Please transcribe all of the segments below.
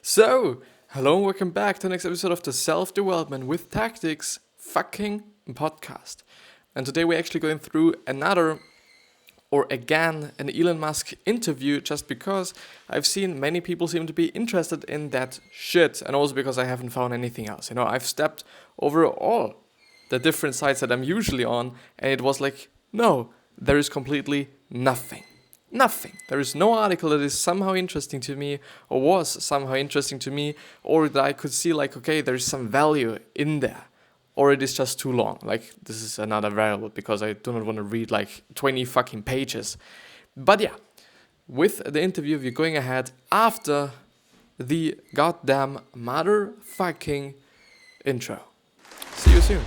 So, hello and welcome back to the next episode of the Self-Development with Tactics fucking podcast. And today we're actually going through again, an Elon Musk interview just because I've seen many people seem to be interested in that shit and also because I haven't found anything else. I've stepped over all the different sites that I'm usually on and it was like, no, there is completely nothing. Nothing. There is no article that is somehow interesting to me or was somehow interesting to me or that I could see like, okay, there is some value in there or it is just too long. Like this is another variable because I do not want to read like 20 fucking pages. But yeah, with the interview, we're going ahead after the goddamn motherfucking intro. See you soon.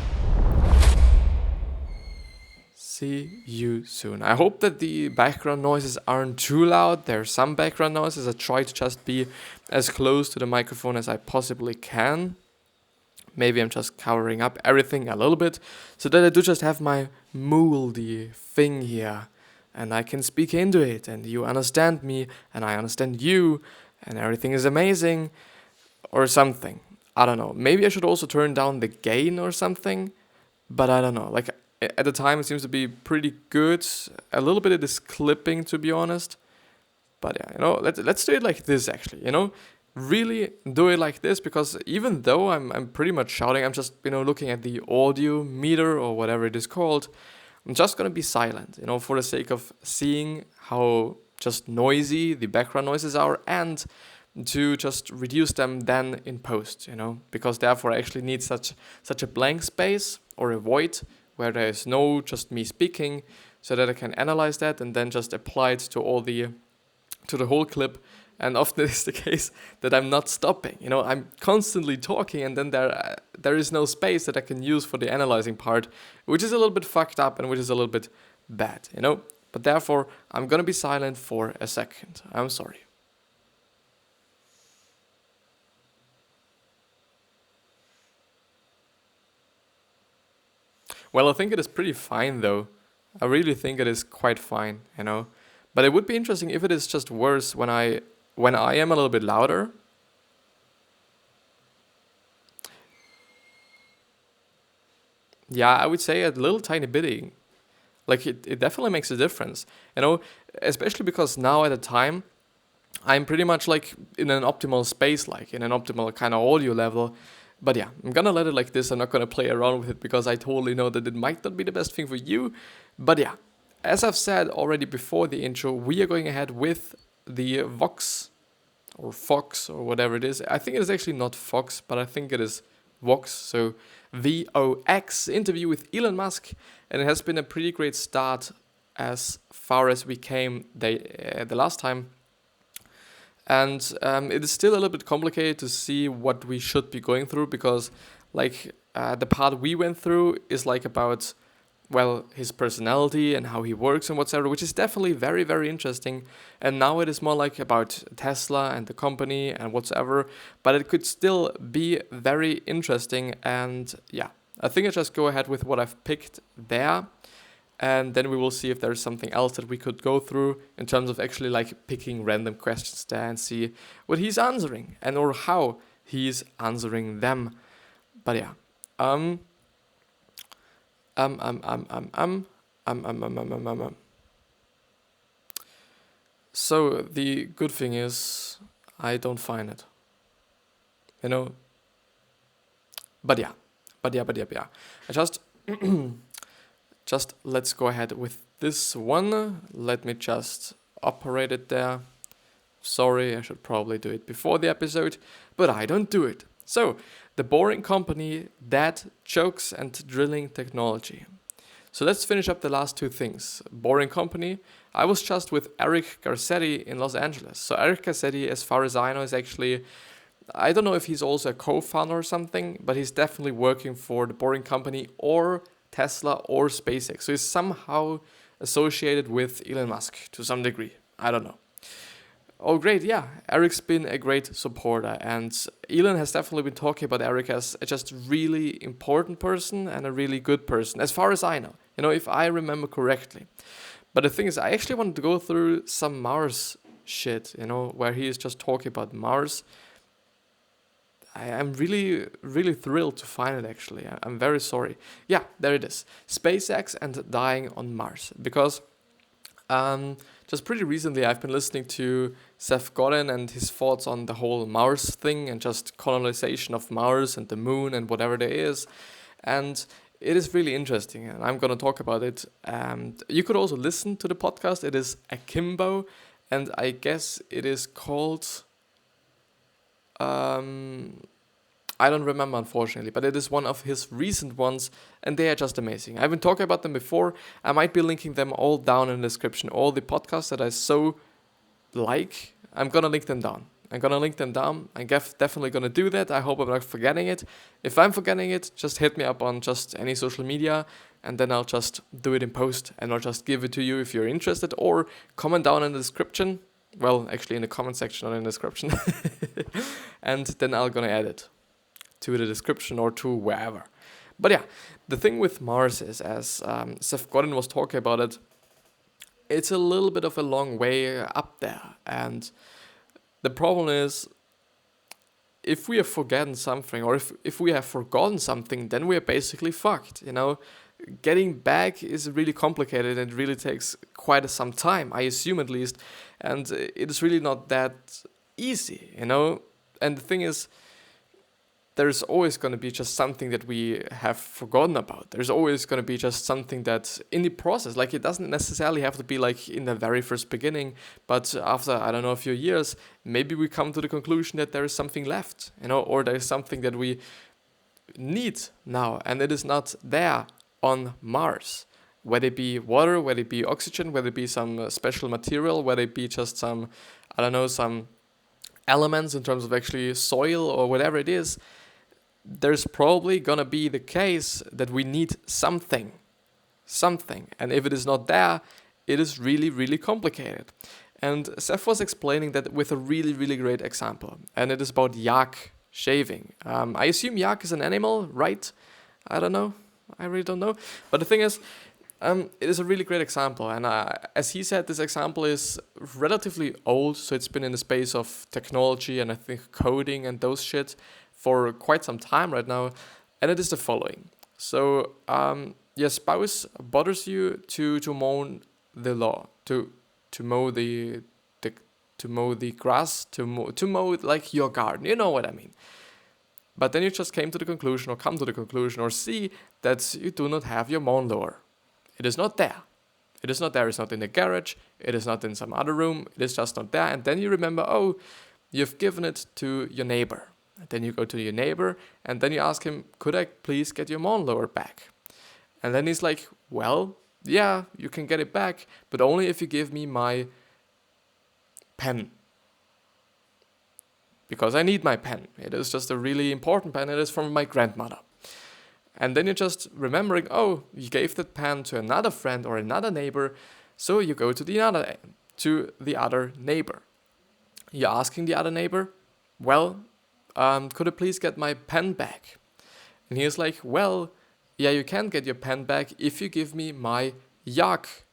See you soon. I hope that the background noises aren't too loud. There are some background noises. I try to just be as close to the microphone as I possibly can. Maybe I'm just covering up everything a little bit so that I do just have my moldy thing here and I can speak into it and you understand me and I understand you and everything is amazing or something. I don't know. Maybe I should also turn down the gain or something, but I don't know. Like at the time it seems to be pretty good. A little bit of this clipping, to be honest. But yeah, let's do it like this actually, really do it like this because even though I'm pretty much shouting, I'm just, looking at the audio meter or whatever it is called. I'm just going to be silent, for the sake of seeing how just noisy the background noises are and to just reduce them then in post, because therefore I actually need such a blank space or a void where there is no just me speaking so that I can analyze that and then just apply it to the whole clip. And often it's the case that I'm not stopping, I'm constantly talking and then there is no space that I can use for the analyzing part, which is a little bit fucked up and which is a little bit bad, But therefore, I'm gonna be silent for a second. I'm sorry. Well, I think it is pretty fine though. I really think it is quite fine, But it would be interesting if it is just worse when I am a little bit louder. Yeah, I would say a little tiny bit. Like it definitely makes a difference, especially because now at the time I'm pretty much like in an optimal space, like in an optimal kind of audio level. But yeah, I'm gonna let it like this. I'm not gonna play around with it because I totally know that it might not be the best thing for you. But yeah, as I've said already before the intro, we are going ahead with the Vox or Fox or whatever it is. I think it is actually not Fox, but I think it is Vox. So VOX interview with Elon Musk, and it has been a pretty great start as far as we came the last time. And it is still a little bit complicated to see what we should be going through because, the part we went through is like about, his personality and how he works and whatsoever, which is definitely very, very interesting. And now it is more like about Tesla and the company and whatsoever, but it could still be very interesting. And yeah, I think I just go ahead with what I've picked there. And then we will see if there's something else that we could go through in terms of actually like picking random questions there and see what he's answering and or how he's answering them. But yeah, So the good thing is I don't find it, But yeah. I just let's go ahead with this one. Let me just operate it there. Sorry, I should probably do it before the episode, but I don't do it. So, the boring company that chokes and drilling technology. So let's finish up the last two things. Boring company. I was just with Eric Garcetti in Los Angeles. So Eric Garcetti, as far as I know, is actually, I don't know if he's also a co-founder or something, but he's definitely working for the boring company or Tesla or SpaceX. So he's somehow associated with Elon Musk to some degree. I don't know. Oh, great. Yeah, Eric's been a great supporter. And Elon has definitely been talking about Eric as a just really important person and a really good person, as far as I know. If I remember correctly. But the thing is, I actually wanted to go through some Mars shit, where he is just talking about Mars. I'm really, really thrilled to find it, actually. I'm very sorry. Yeah, there it is. SpaceX and dying on Mars. Because just pretty recently, I've been listening to Seth Godin and his thoughts on the whole Mars thing and just colonization of Mars and the moon and whatever there is. And it is really interesting, and I'm going to talk about it. You could also listen to the podcast. It is Akimbo, and I guess it is called... I don't remember, unfortunately, but it is one of his recent ones, and they are just amazing. I've been talking about them before. I might be linking them all down in the description. All the podcasts that I so like, I'm going to link them down. I'm definitely going to do that. I hope I'm not forgetting it. If I'm forgetting it, just hit me up on just any social media, and then I'll just do it in post, and I'll just give it to you if you're interested, or comment down in the description. Well, actually in the comment section, not in the description. And then I'm going to add it to the description or to wherever. But yeah, the thing with Mars is, as Seth Godin was talking about it, it's a little bit of a long way up there. And the problem is, if we have forgotten something, or if we have forgotten something, then we are basically fucked, you know. Getting back is really complicated and it really takes quite some time, I assume at least. And it is really not that easy, you know. And the thing is, there's always going to be just something that we have forgotten about. There's always going to be just something that in the process, like it doesn't necessarily have to be like in the very first beginning, but after, I don't know, a few years, maybe we come to the conclusion that there is something left, you know, or there is something that we need now and it is not there on Mars. Whether it be water, whether it be oxygen, whether it be some special material, whether it be just some, I don't know, some elements in terms of actually soil or whatever it is, there's probably gonna be the case that we need something. And if it is not there, it is really, really complicated. And Seth was explaining that with a really, really great example. And it is about yak shaving. I assume yak is an animal, right? I don't know. I really don't know. But the thing is, it is a really great example. And as he said, this example is relatively old. So it's been in the space of technology and I think coding and those shit for quite some time right now, and it is the following. So your spouse bothers you to mow the lawn, to mow the grass, to mow like your garden. You know what I mean. But then you just come to the conclusion or see that you do not have your lawnmower. It is not there. It's not in the garage. It is not in some other room. It is just not there. And then you remember, oh, you've given it to your neighbor. And then you go to your neighbor and then you ask him, could I please get your lawnmower back? And then he's like, well, yeah, you can get it back, but only if you give me my pen. Because I need my pen. It is just a really important pen. It is from my grandmother. And then you're just remembering, oh, you gave that pen to another friend or another neighbor, so you go to the other neighbor. You're asking the other neighbor, well, could I please get my pen back? And he is like, well, yeah, you can get your pen back if you give me my yak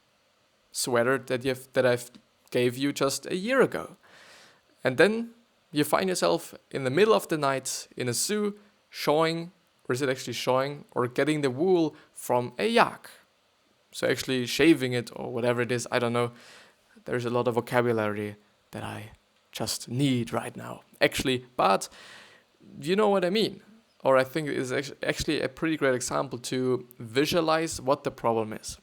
sweater that I've gave you just a year ago. And then you find yourself in the middle of the night in a zoo getting the wool from a yak. So actually shaving it or whatever it is, I don't know. There's a lot of vocabulary that I just need right now, actually, but you know what I mean. Or I think it is actually a pretty great example to visualize what the problem is.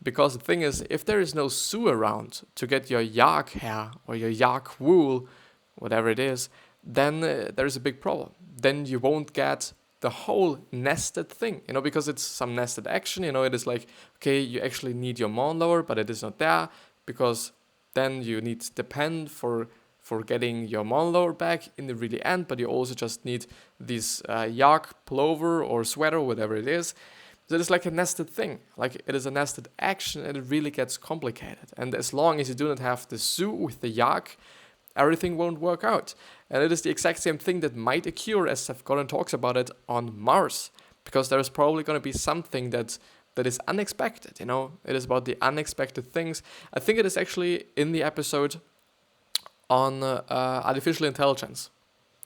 Because the thing is, if there is no zoo around to get your yak hair or your yak wool, whatever it is, then there's a big problem. Then you won't get the whole nested thing, you know, because it's some nested action, you know, it is like, okay, you actually need your lawnmower, but it is not there, because then you need the pen for getting your lawnmower back in the really end, but you also just need this yak pullover or sweater, whatever it is. So it is like a nested thing, like it is a nested action, and it really gets complicated. And as long as you do not have the zoo with the yak, everything won't work out. And it is the exact same thing that might occur, as Seth Godin talks about it, on Mars, because there is probably going to be something that is unexpected, you know. It is about the unexpected things. I think it is actually in the episode on artificial intelligence.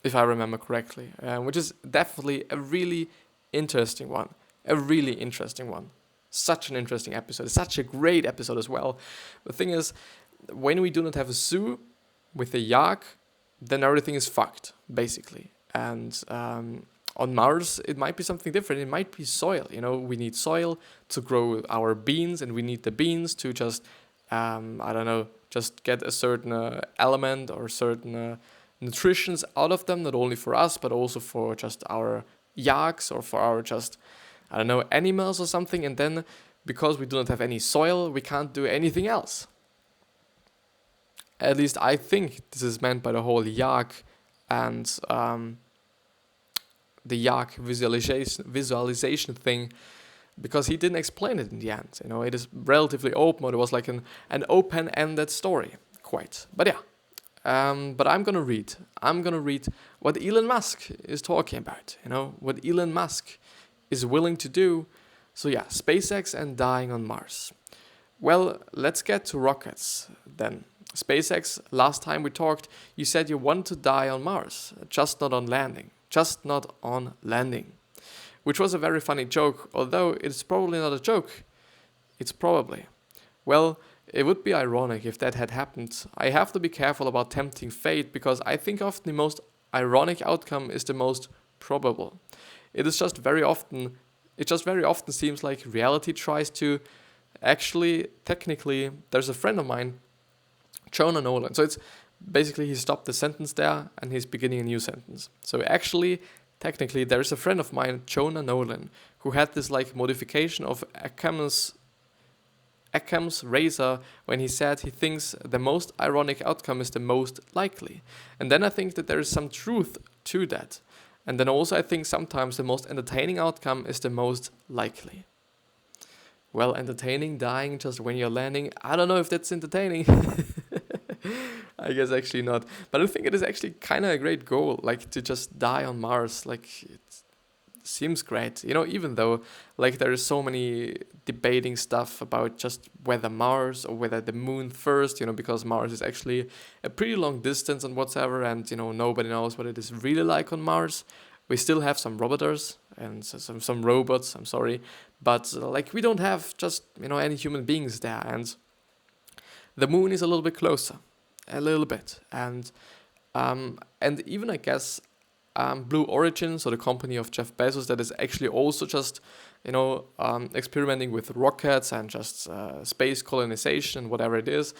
if I remember correctly, which is definitely a really interesting one. A really interesting one. Such an interesting episode. Such a great episode as well. The thing is, when we do not have a zoo with a yak, then everything is fucked, basically. And on Mars, it might be something different. It might be soil. You know, we need soil to grow our beans, and we need the beans to just, I don't know, just get a certain element or certain nutritions out of them, not only for us, but also for just our yaks or for our just, I don't know, animals or something. And then because we do not have any soil, we can't do anything else. At least I think this is meant by the whole yak and the yak visualization thing, because he didn't explain it in the end. You know, it is relatively open. It was like an open-ended story, quite. But yeah. But I'm gonna read what Elon Musk is talking about. You know, what Elon Musk is willing to do. So yeah, SpaceX and dying on Mars. Well, let's get to rockets then. SpaceX, last time we talked, you said you want to die on Mars, just not on landing. Just not on landing. Which was a very funny joke, although it's probably not a joke. It's probably. Well, it would be ironic if that had happened. I have to be careful about tempting fate, because I think often the most ironic outcome is the most probable. It just very often seems like reality tries to, actually, technically, there's a friend of mine, Jonah Nolan. So it's basically he stopped the sentence there and he's beginning a new sentence. So actually, technically, there's a friend of mine, Jonah Nolan, who had this like modification of Occam's razor when he said he thinks the most ironic outcome is the most likely. And then I think that there is some truth to that. And then also I think sometimes the most entertaining outcome is the most likely. Well, entertaining, dying just when you're landing, I don't know if that's entertaining. I guess actually not. But I think it is actually kind of a great goal, like to just die on Mars. Like, it seems great. You know, even though like there is so many debating stuff about just whether Mars or whether the moon first, you know, because Mars is actually a pretty long distance and whatever, and, you know, nobody knows what it is really like on Mars. We still have some roboters and some robots, I'm sorry, but like we don't have just, you know, any human beings there, and the moon is a little bit closer, a little bit, and even I guess Blue Origin, so the company of Jeff Bezos, that is actually also just, you know, experimenting with rockets and just space colonization and whatever it is,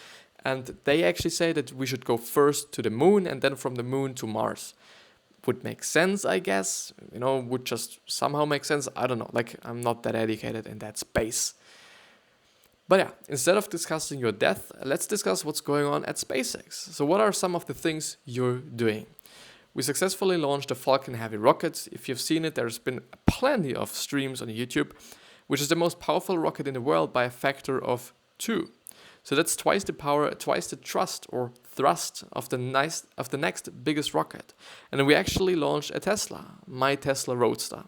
and they actually say that we should go first to the moon and then from the moon to Mars. Would make sense, I guess, you know, would just somehow make sense. I don't know, like I'm not that educated in that space. But yeah, instead of discussing your death, let's discuss what's going on at SpaceX. So what are some of the things you're doing? We successfully launched the Falcon Heavy rocket. If you've seen it, there's been plenty of streams on YouTube, which is the most powerful rocket in the world by a factor of 2. So that's twice the power, twice the thrust of the next biggest rocket. And then we actually launched a Tesla, my Tesla Roadster,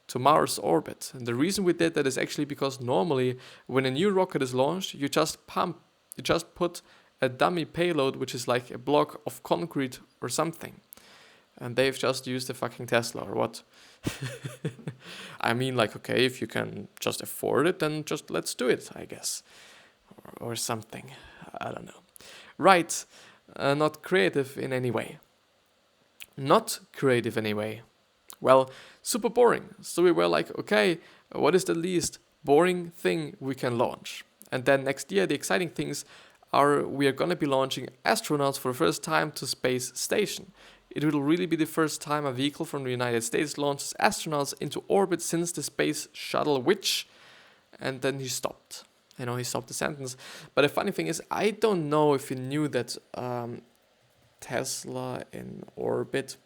to Mars orbit. And the reason we did that is actually because normally when a new rocket is launched, you just put a dummy payload, which is like a block of concrete or something. And they've just used a fucking Tesla or what? I mean, like, okay, if you can just afford it, then just let's do it, I guess. Or something. I don't know. Right. Not creative in any way. Not creative anyway. Well, super boring. So we were like, okay, what is the least boring thing we can launch? And then next year, the exciting things are we are going to be launching astronauts for the first time to space station. It will really be the first time a vehicle from the United States launches astronauts into orbit since the space shuttle, which... And then he stopped. You know, he stopped the sentence. But the funny thing is, I don't know if you knew that Tesla in orbit.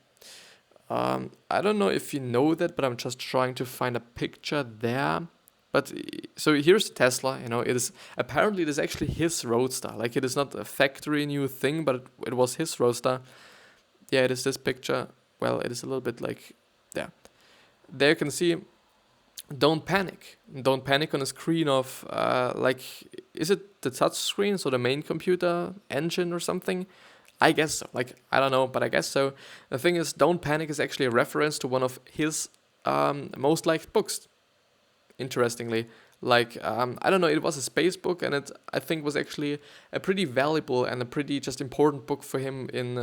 I don't know if you know that, but I'm just trying to find a picture there. But so here's the Tesla. You know, it is actually his Roadster. Like, it is not a factory new thing, but it was his Roadster. Yeah, it is this picture. Well, it is a little bit like there. There you can see. Don't panic. Don't panic on a screen of, is it the touch screen, so the main computer engine or something? I guess so. Like, I don't know, but I guess so. The thing is, Don't Panic is actually a reference to one of his most liked books, interestingly. Like, I don't know, it was a space book, and it, I think, was actually a pretty valuable and a pretty just important book for him in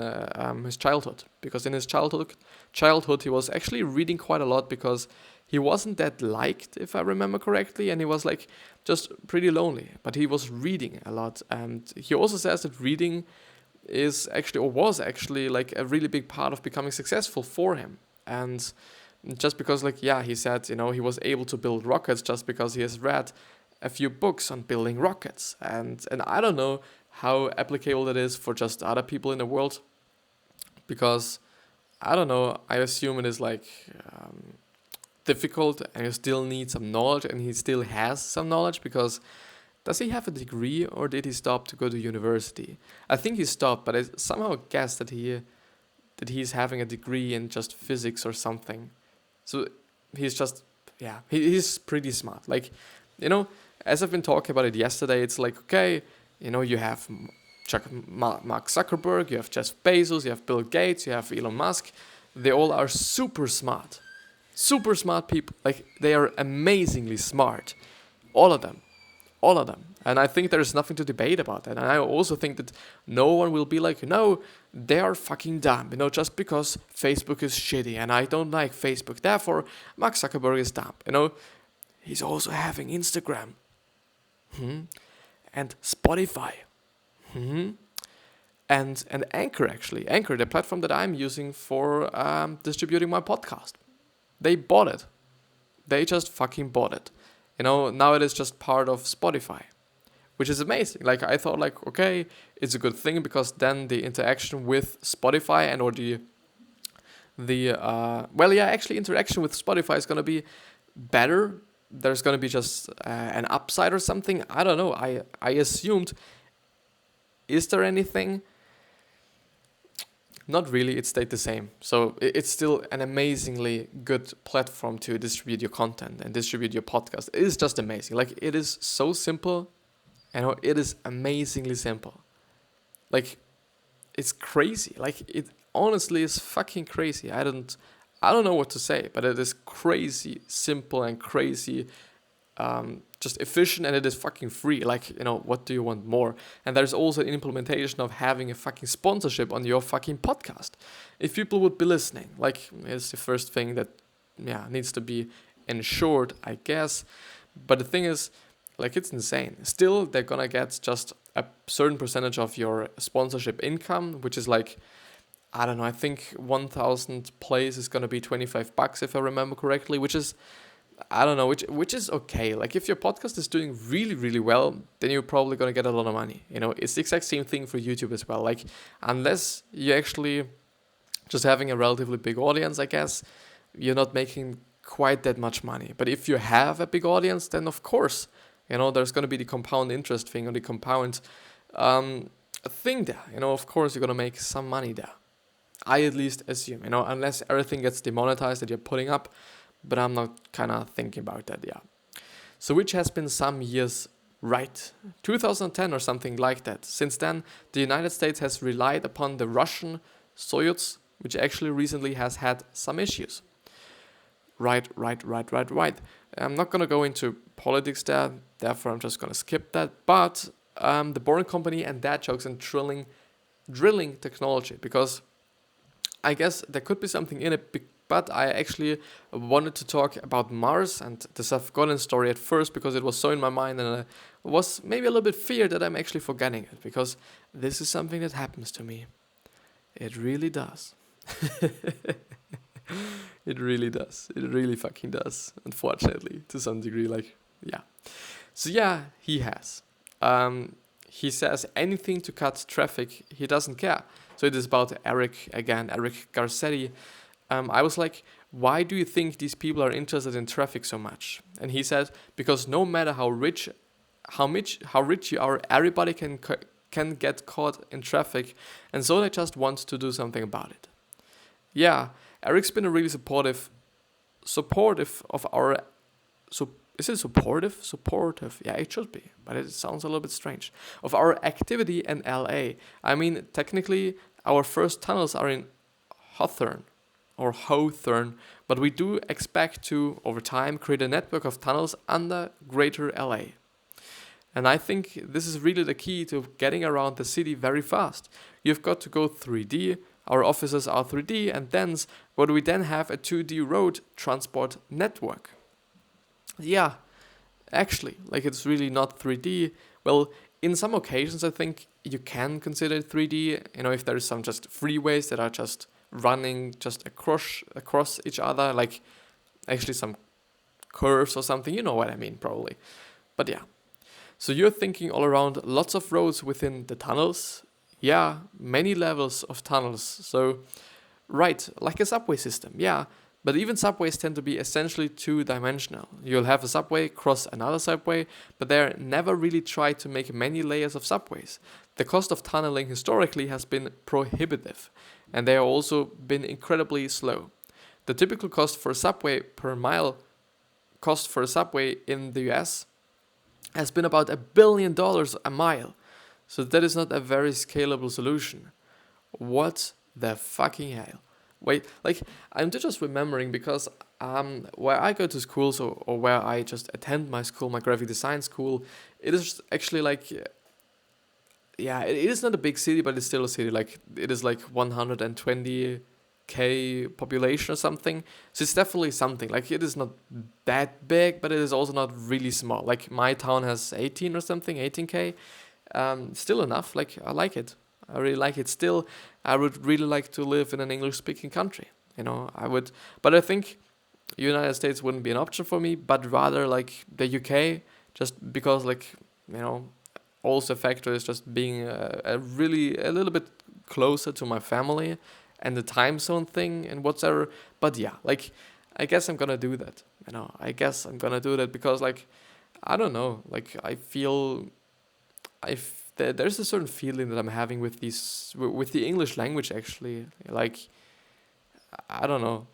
his childhood. Because in his childhood, he was actually reading quite a lot because he wasn't that liked, if I remember correctly, and he was like just pretty lonely. But he was reading a lot, and he also says that reading is actually, or was actually, like a really big part of becoming successful for him. And just because, like, yeah, he said, he was able to build rockets just because he has read a few books on building rockets. And I don't know how applicable that is for just other people in the world, because I don't know, I assume it is like difficult, and you still need some knowledge, and he still has some knowledge, because does he have a degree, or did he stop to go to university? I think he stopped, but I somehow guess that he's having a degree in just physics or something. So he's just, yeah, he's pretty smart. Like, as I've been talking about it yesterday, it's like, okay, you have Mark Zuckerberg, you have Jeff Bezos, you have Bill Gates, you have Elon Musk. They all are super smart people. Like, they are amazingly smart. All of them. And I think there's nothing to debate about that. And I also think that no one will be like, no, they are fucking dumb, just because Facebook is shitty and I don't like Facebook. Therefore, Mark Zuckerberg is dumb. He's also having Instagram. And Spotify. And Anchor, actually. Anchor, the platform that I'm using for distributing my podcast. They bought it. They just fucking bought it. Now it is just part of Spotify, which is amazing. Like, I thought, like, okay, it's a good thing, because then the interaction with Spotify interaction with Spotify is going to be better. There's going to be just an upside or something. I don't know. I assumed, is there anything? Not really, it stayed the same. So it's still an amazingly good platform to distribute your content and distribute your podcast. It is just amazing. Like, it is so simple. It is amazingly simple. Like, it's crazy. Like, it honestly is fucking crazy. I don't know what to say, but it is crazy simple and crazy just efficient, and it is fucking free. Like, what do you want more? And there's also an implementation of having a fucking sponsorship on your fucking podcast. If people would be listening, like, it's the first thing that, needs to be ensured, I guess. But the thing is, like, it's insane. Still, they're gonna get just a certain percentage of your sponsorship income, which is like, I don't know, I think 1,000 plays is gonna be $25 if I remember correctly, which is, I don't know, which is okay. Like, if your podcast is doing really, really well, then you're probably going to get a lot of money. It's the exact same thing for YouTube as well. Like, unless you're actually just having a relatively big audience, I guess, you're not making quite that much money. But if you have a big audience, then of course, there's going to be the compound interest thing, or the compound thing there. Of course, you're going to make some money there. I at least assume, unless everything gets demonetized that you're putting up. But I'm not kind of thinking about that, yeah. So which has been some years right, 2010 or something like that. Since then, the United States has relied upon the Russian Soyuz, which actually recently has had some issues. Right. I'm not going to go into politics there, therefore I'm just going to skip that. But the Boring Company and dad jokes and drilling technology, because I guess there could be something in it. But I actually wanted to talk about Mars and the Seth Godin story at first, because it was so in my mind, and I was maybe a little bit feared that I'm actually forgetting it, because this is something that happens to me. It really does. It really does. It really fucking does, unfortunately, to some degree. Like, yeah. So yeah, he has. He says anything to cut traffic, he doesn't care. So it is about Eric Garcetti. I was like, why do you think these people are interested in traffic so much? And he said, because no matter how rich you are, everybody can get caught in traffic, and so they just want to do something about it. Yeah, Eric's been a really supportive of our is it supportive? Supportive. Yeah, it should be, but it sounds a little bit strange. Of our activity in LA. I mean, technically, our first tunnels are in Hawthorne, but we do expect to, over time, create a network of tunnels under greater LA. And I think this is really the key to getting around the city very fast. You've got to go 3D, our offices are 3D and dense, but we then have a 2D road transport network. Yeah, actually, like it's really not 3D. Well, in some occasions, I think you can consider it 3D. You know, if there is some just freeways that are just running just across each other, like actually some curves or something. You know what I mean, probably. But yeah. So you're thinking all around lots of roads within the tunnels. Yeah, many levels of tunnels. So, right, like a subway system. Yeah. But even subways tend to be essentially two-dimensional. You'll have a subway cross another subway, but they're never really tried to make many layers of subways. The cost of tunneling historically has been prohibitive, and they have also been incredibly slow. The typical cost for a subway per mile cost for a subway in the US has been about $1 billion a mile. So that is not a very scalable solution. What the fucking hell? Wait, like, I'm just remembering because where I go to school, or where I just attend my school, my graphic design school, it is actually like, yeah, it is not a big city, but it's still a city. Like, it is like 120K population or something. So it's definitely something. Like, it is not that big, but it is also not really small. Like, my town has 18 or something, 18K. Still enough. Like, I like it. I really like it. Still, I would really like to live in an English-speaking country. You know, I would. But I think United States wouldn't be an option for me, but rather like the UK, just because, like, you know, also a factor is just being a little bit closer to my family and the time zone thing and whatever. But yeah, like, I guess I'm gonna do that. You know, I guess I'm gonna do that because, like, I don't know, like, I feel there's a certain feeling that I'm having with the English language, actually. Like, I don't know.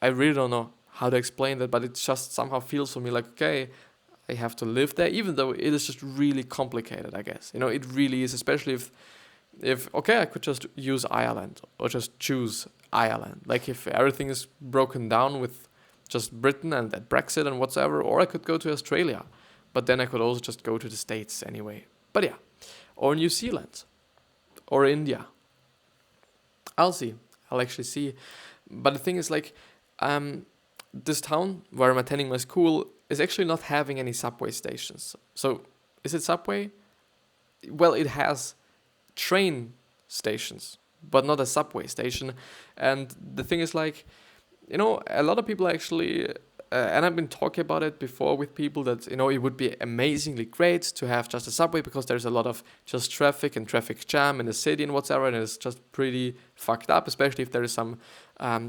I really don't know how to explain that, but it just somehow feels for me like, okay, I have to live there, even though it is just really complicated, I guess. You know, it really is, especially if okay, I could just use Ireland or just choose Ireland. Like, if everything is broken down with just Britain and that Brexit and whatever, or I could go to Australia. But then I could also just go to the States anyway. But yeah, or New Zealand, or India. I'll see. I'll actually see. But the thing is, like, this town where I'm attending my school is actually not having any subway stations. So, is it subway? Well, it has train stations, but not a subway station. And the thing is, like, you know, a lot of people actually, and I've been talking about it before with people, that, you know, it would be amazingly great to have just a subway because there's a lot of just traffic and traffic jam in the city and whatever, and it's just pretty fucked up, especially if there is some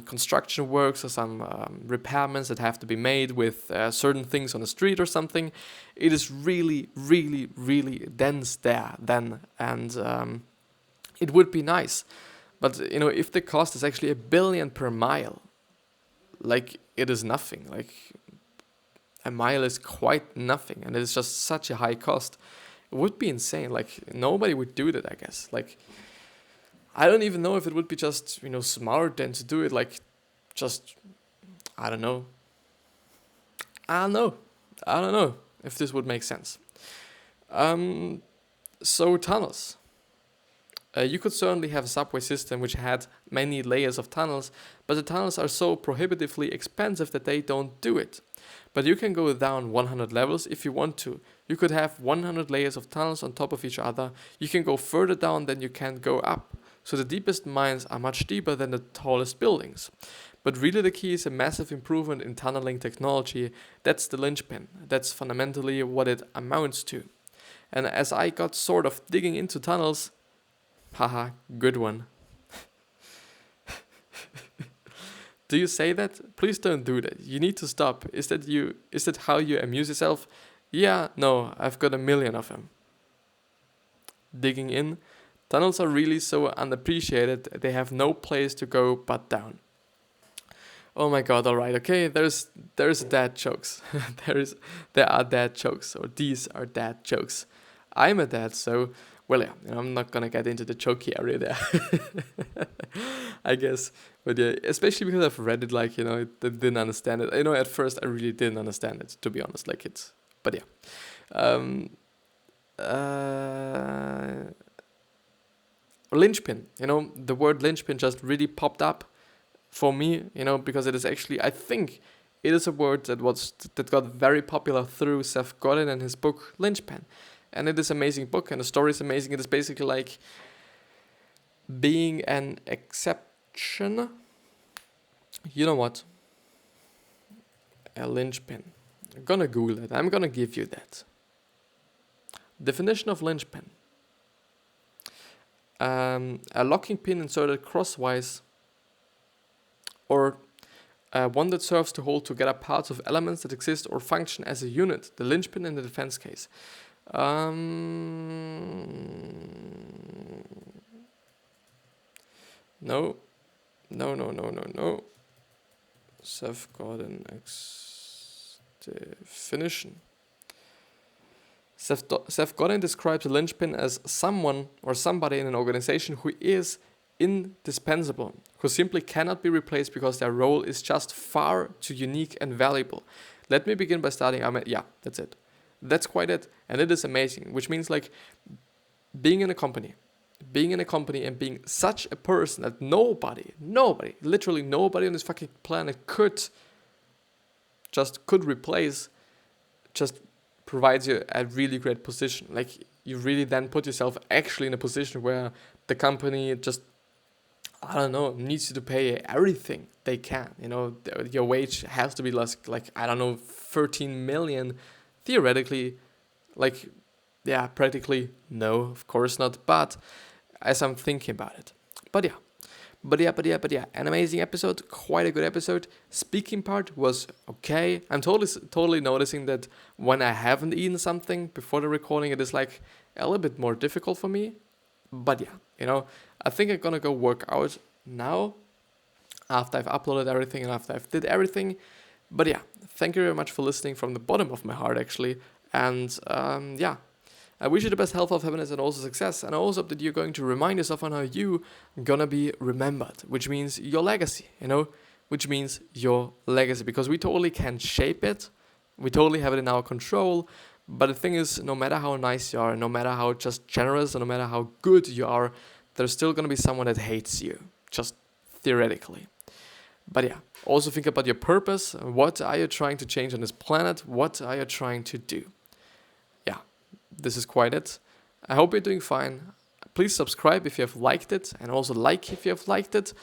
construction works or some repairments that have to be made with certain things on the street or something. It is really, really, really dense there then, and it would be nice. But, you know, if the cost is actually $1 billion per mile, like, it is nothing. Like, a mile is quite nothing, and it is just such a high cost. It would be insane. Like, nobody would do that, I guess. Like, I don't even know if it would be just, you know, smart then to do it. Like, just, I don't know. I don't know if this would make sense. So tunnels. You could certainly have a subway system which had many layers of tunnels, but the tunnels are so prohibitively expensive that they don't do it. But you can go down 100 levels if you want to. You could have 100 layers of tunnels on top of each other. You can go further down than you can go up. So the deepest mines are much deeper than the tallest buildings. But really the key is a massive improvement in tunneling technology. That's the linchpin. That's fundamentally what it amounts to. And as I got sort of digging into tunnels, haha, good one. Do you say that? Please don't do that. You need to stop. Is that how you amuse yourself? Yeah, no, I've got 1 million of them. Digging in, tunnels are really so unappreciated, they have no place to go but down. Oh my god, alright, okay, there's dad jokes. there are dad jokes, or these are dad jokes. I'm a dad, so well yeah, I'm not gonna get into the jokey area there. I guess. But yeah, especially because I've read it like, I didn't understand it. At first I really didn't understand it, to be honest. Like but yeah. Um Linchpin, the word linchpin just really popped up for me, because it is actually, I think it is a word that got very popular through Seth Godin and his book Linchpin. And it is an amazing book, and the story is amazing. It is basically like being an exception. You know what? A linchpin. I'm gonna Google it. I'm gonna give you that. Definition of linchpin. A locking pin inserted crosswise, or one that serves to hold together parts of elements that exist or function as a unit. The linchpin in the defense case. No. Seth Godin definition. Seth Godin describes a linchpin as someone or somebody in an organization who is indispensable, who simply cannot be replaced because their role is just far too unique and valuable. Let me begin by starting. That's it. That's quite it. And it is amazing, which means like being in a company and being such a person that nobody, literally nobody on this fucking planet could replace, just provides you a really great position. Like you really then put yourself actually in a position where the company just, needs you to pay everything they can. Your wage has to be less, 13 million. Theoretically, practically no, of course not. But as I'm thinking about it, but yeah, an amazing episode, quite a good episode. Speaking part was okay. I'm totally noticing that when I haven't eaten something before the recording, it is like a little bit more difficult for me. But yeah, I think I'm gonna go work out now after I've uploaded everything and after I've did everything. But yeah, thank you very much for listening from the bottom of my heart, actually. And I wish you the best health, happiness, and also success. And I also hope that you're going to remind yourself on how you gonna be remembered, which means your legacy, because we totally can shape it. We totally have it in our control. But the thing is, no matter how nice you are, no matter how just generous, and no matter how good you are, there's still gonna be someone that hates you, just theoretically. But yeah, also think about your purpose. What are you trying to change on this planet? What are you trying to do? Yeah, this is quite it. I hope you're doing fine. Please subscribe if you have liked it, and also like if you have liked it.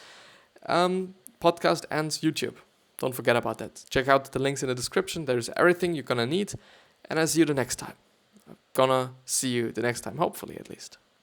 Podcast and YouTube. Don't forget about that. Check out the links in the description. There's everything you're gonna need. And I'll see you the next time. Hopefully at least.